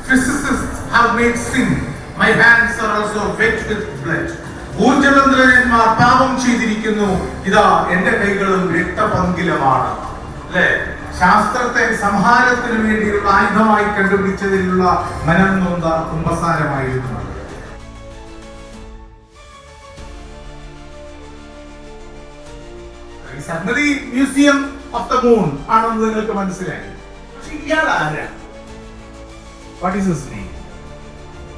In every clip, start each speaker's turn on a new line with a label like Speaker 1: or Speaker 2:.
Speaker 1: Physicists have made sin. My hands are also wet with blood. ഊർജ്ജതന്ത്രന്മാർ പാപം ചെയ്തിരിക്കുന്നു, ഇതാ എന്റെ കൈകളും രക്തപങ്കിലമാണ്. അല്ലെ? ശാസ്ത്രത്തെ സംഹാരത്തിന് വേണ്ടിയുള്ള ആയുധമായി കണ്ടുപിടിച്ചതിലുള്ള മനം നൊന്ത കുമ്പസാരമായിരുന്നു. സംഗതി മ്യൂസിയം ഓഫ് ദ മൂൺ ആണെന്ന് നിങ്ങൾക്ക് മനസ്സിലായി. പക്ഷെ ഇയാൾ ആരാ? What is his name?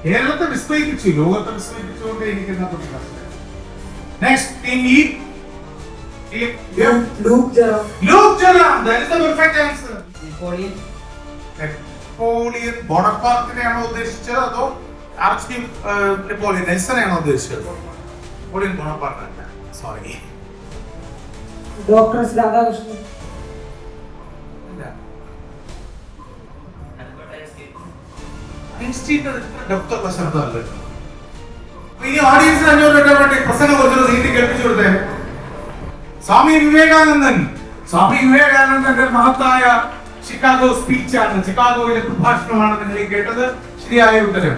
Speaker 1: കേരളത്തെ വിസ്മയിപ്പിച്ചു, ലോകത്തെ വിസ്മയിപ്പിച്ചുകൊണ്ടേയിരിക്കുന്ന മനസ്സിലായി. Next team E
Speaker 2: Luke Jerome.
Speaker 1: Luke Jerome, that is the perfect answer.
Speaker 2: Napoleon.
Speaker 1: Napoleon ബോണപ്പാർട്ടിനെയാണോ ഉദ്ദേശിച്ചത് അതോ ആർച്ച് നെപ്പോളിയൻ നെൽസനെയാണോ ഉദ്ദേശിച്ചത്? നെപ്പോളിയൻ ബോണപ്പാർട്ട് അല്ല, സോറി.
Speaker 2: Dr. Radhakrishnan.
Speaker 1: ഡോക്ടർ ശബ്ദമല്ല. ഇനി ഓഡിയൻസിന് 500 രൂപ വേണ്ടി പ്രസംഗം കുറച്ചൊരു നീട്ടി കേൾപ്പിച്ചു കൊടുത്തേ. സ്വാമി വിവേകാനന്ദന്റെ മഹത്തായ ചിക്കാഗോ സ്പീച്ചാണ്, ചിക്കാഗോയിലെ പ്രഭാഷണമാണ് നിങ്ങൾ കേട്ടത്. ശരിയായ ഉത്തരം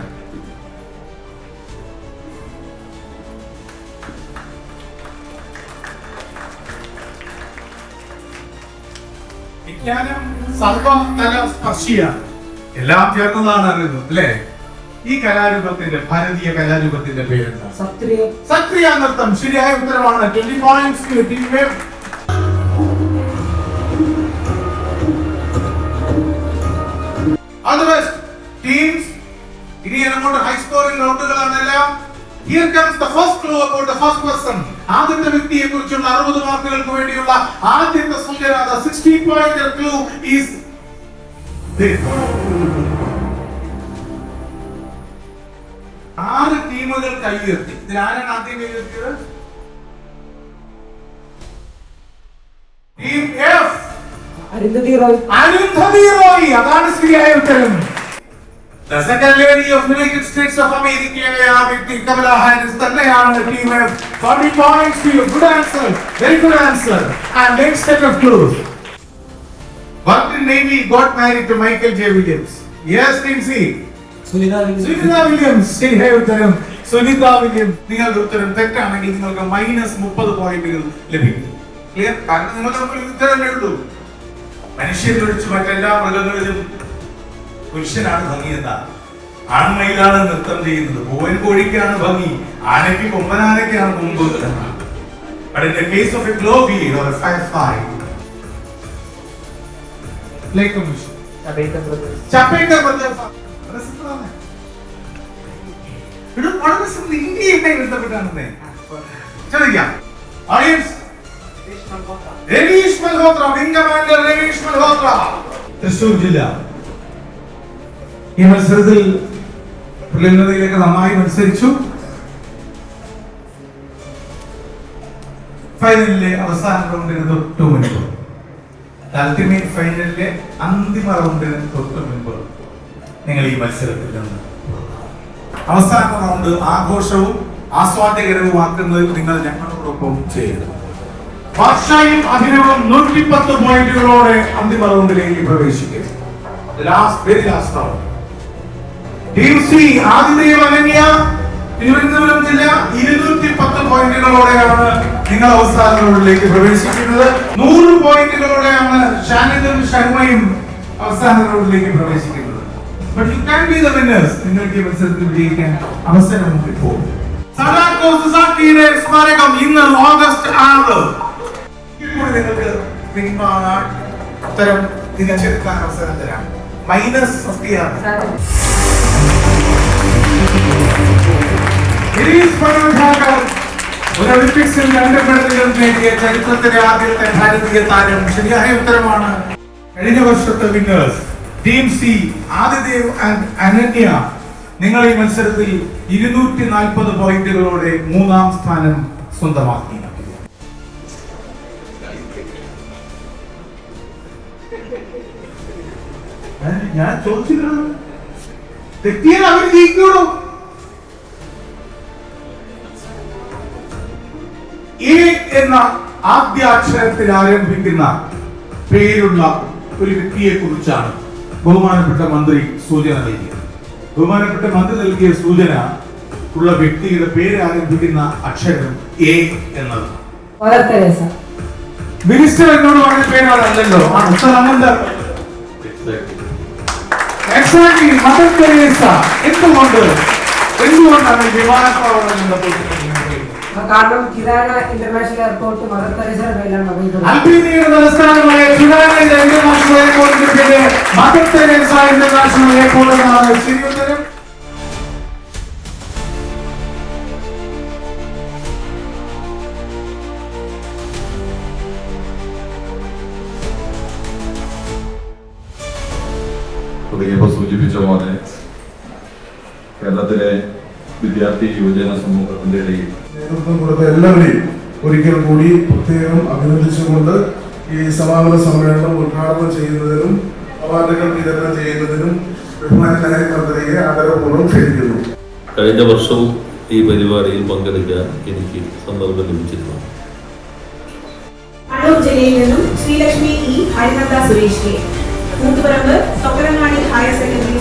Speaker 1: വിജ്ഞാനം സർവതല സ്പർശിയാണ്, എല്ലാം ചേർന്നതാണ് അറിയുന്നത് അല്ലേ? ഈ കലാരൂപത്തിന്റെ, ഭാരതീയ കലാരൂപത്തിന്റെ പേരെന്താ? സത്രിയ നൃത്തം. ശരിയായ ഉത്തരമാണ്. 20 points to team A. All the best teams. ഇനി അങ്ങോട്ട് ഹൈ സ്കോറിംഗ് റൗണ്ടുകളാണെല്ലാം. Here comes the first clue about the first person. ആദ്യത്തെ വ്യക്തിയെ കുറിച്ചുള്ള 60 മാർക്കുകൾക്ക് വേണ്ടിയുള്ള ആദ്യത്തെ സൂചന. 60-point clue is this. 6 ടീമുകൾ കൈയുയർത്തി. ഇതിൽ ആരാണ് ആദ്യം കൈയുയർത്തിയത്? Team F.
Speaker 2: അരുന്ധതി റോയ്. അതാണ് ശരിയായ ഉത്തരം. The second lady of United States of America, വ്യക്തി കമലാ ഹാരിസ് തന്നെയാണ് team F. 40 points to you. Good answer. Very good answer. And next set of clues. What Navy got married to Michael J. Williams? Yes, team C. Sunita Williams. ശരിയായ ഉത്തരം Sunitha Williams. നിങ്ങളുടെ ഉത്തരം തെറ്റാണെങ്കിൽ നിങ്ങൾക്ക് -30 പോയിന്റുകൾ ലഭിക്കും. ക്ലിയർ? കാരണം നിങ്ങൾ ഉത്തരം എഴുതൂ. മനുഷ്യരിൽ ഒഴിച്ച് മറ്റെല്ലാ മൃഗങ്ങളിലും പുരുഷനാണ് ഭംഗി. എന്താ? ആൺമയിലാണ് നൃത്തം ചെയ്യുന്നത്. പൂവൻ കോഴിക്കാണ് ഭംഗി, ആനയ്ക്ക് കൊമ്പനാനയ്ക്കാണ് മുമ്പ്. But in the case of a globule or a firefly, like a mission. Chapekar brothers. വളരെ സിമ്പിൾ. ഇന്ത്യയുമായി ബന്ധപ്പെട്ടാണ് ചോദിക്കാം. Audience, Ravish Malhotra, wing commander Ravish Malhotra, Thrissur ജില്ല. ഈ മത്സരത്തിൽ പ്രിലിമിനറിയിലേക്ക് നന്നായി മത്സരിച്ചു. ഫൈനലിലെ അവസാന റൗണ്ടിന് തൊട്ടു മുൻപ്, അൾട്ടിമേറ്റ് ഫൈനലിലെ അന്തിമ റൗണ്ടിന് തൊട്ടു മുൻപ് നിങ്ങൾ ഈ മത്സരത്തിൽ നിന്ന് അവസാന റൗണ്ട് ആഘോഷവും ആസ്വാദ്യകരവുമാക്കുന്നതിൽ നിങ്ങൾ ഞങ്ങളോടൊപ്പം ചെയ്യുന്നു. വർഷയും അഭിനവും 110 പോയിന്റുകളോടെ അന്തിമ റൗണ്ടിലേക്ക് പ്രവേശിക്കും. Very last round. Team C ആതിഥേയ അനന്യ, തിരുവനന്തപുരം ജില്ല 210 പോയിന്റുകളോടെയാണ് നിങ്ങൾ അവസാന റൗണ്ടിലേക്ക് പ്രവേശിക്കുന്നത്. 100 പോയിന്റുകളോടെയാണ് ഷാനിദും ശർമ്മയും അവസാന റൗണ്ടിലേക്ക് പ്രവേശിക്കുന്നത്. But you can be the winners. നിങ്ങൾക്ക് ഈ മത്സരത്തിൽ വിജയിക്കാൻ അവസരം ഇപ്പോൾ. സദാക്കോ സുസാക്കിയുടെ സ്മാരകം ഇന്ന് ഓഗസ്റ്റ് 6. ഇപ്പോൾ നിങ്ങൾക്ക് പിന്മാറാൻ ഉത്തരം തിരഞ്ഞെടുക്കാൻ അവസരം തരാം. -50 ആണ്. ഒളിമ്പിക്സിൽ 2 മെഡലുകൾ നേടിയ ചരിത്രത്തിലെ ആദ്യത്തെ ഭാരതീയ താരം. ശരിയായ ഉത്തരമാണ്. കഴിഞ്ഞ വർഷത്തെ winners team C Adidev and Ananya. നിങ്ങൾ ഈ മത്സരത്തിൽ 240 പോയിന്റുകളോടെ 3ാം സ്ഥാനം സ്വന്തമാക്കി. ഞാൻ ചോദിച്ചിട്ടുള്ളത് തെറ്റിയാൽ അവർ ജയിക്കുള്ളൂ. എ എന്ന ആദ്യാക്ഷരത്തിൽ ആരംഭിക്കുന്ന പേരുള്ള ഒരു വ്യക്തിയെ കുറിച്ചാണ് ബഹുമാനപ്പെട്ട മന്ത്രി സൂചന നൽകിയത്. ബഹുമാനപ്പെട്ട മന്ത്രി നൽകിയ സൂചന ഉള്ള വ്യക്തിയുടെ പേര് ആരംഭിക്കുന്ന അക്ഷരം എ എന്നത്. മിനിസ്റ്റർ എന്നോട് പറഞ്ഞ പേരാണല്ലോ. Exactly mother Teresa. എന്തുകൊണ്ടാണ് വിമാനത്താവളം
Speaker 3: കാരണം കിരാന ഇന്റർനാഷണൽ എയർപോർട്ട് മദർ തെരേസയുടെ പേരിലാണ്.
Speaker 2: അൽബേനിയയുടെ തലസ്ഥാനമായ കിരാന ഇന്റർനാഷണൽ എയർപോർട്ടിന്റെ പേര് മദർ തെരേസ ഇന്റർനാഷണൽ എയർപോർട്ട് എന്നാണ്. ശരി ഉത്തരം.
Speaker 4: സൂചിപ്പിച്ച പോലെ കേരളത്തിലെ വിദ്യാർത്ഥി യുവജന സമൂഹത്തിന്റെ ഇടയിൽ
Speaker 5: നേതൃത്വം കൊടുത്ത എല്ലാവരെയും ഒരിക്കൽ കൂടി പ്രത്യേകം അഭിനന്ദിച്ചുകൊണ്ട് ഈ സമാപന സമ്മേളനം ഉദ്ഘാടനം ചെയ്യുന്നതിനും അവാർഡുകൾ വിതരണം ചെയ്യുന്നതിനും ബഹുമാനായ മന്ത്രിയെ ആദരപൂർവ്വം ക്ഷണിക്കുന്നു.
Speaker 6: കഴിഞ്ഞ വർഷവും ഈ പരിപാടിയിൽ പങ്കെടുക്കാൻ എനിക്ക് സന്ദർഭം ലഭിച്ചിരുന്നു.
Speaker 7: കണ്ണൂർ ജില്ലയിൽ നിന്നും Sreelakshmi E, Harinanda Suresh K, Kuthuparamba Thokkarangadi higher secondary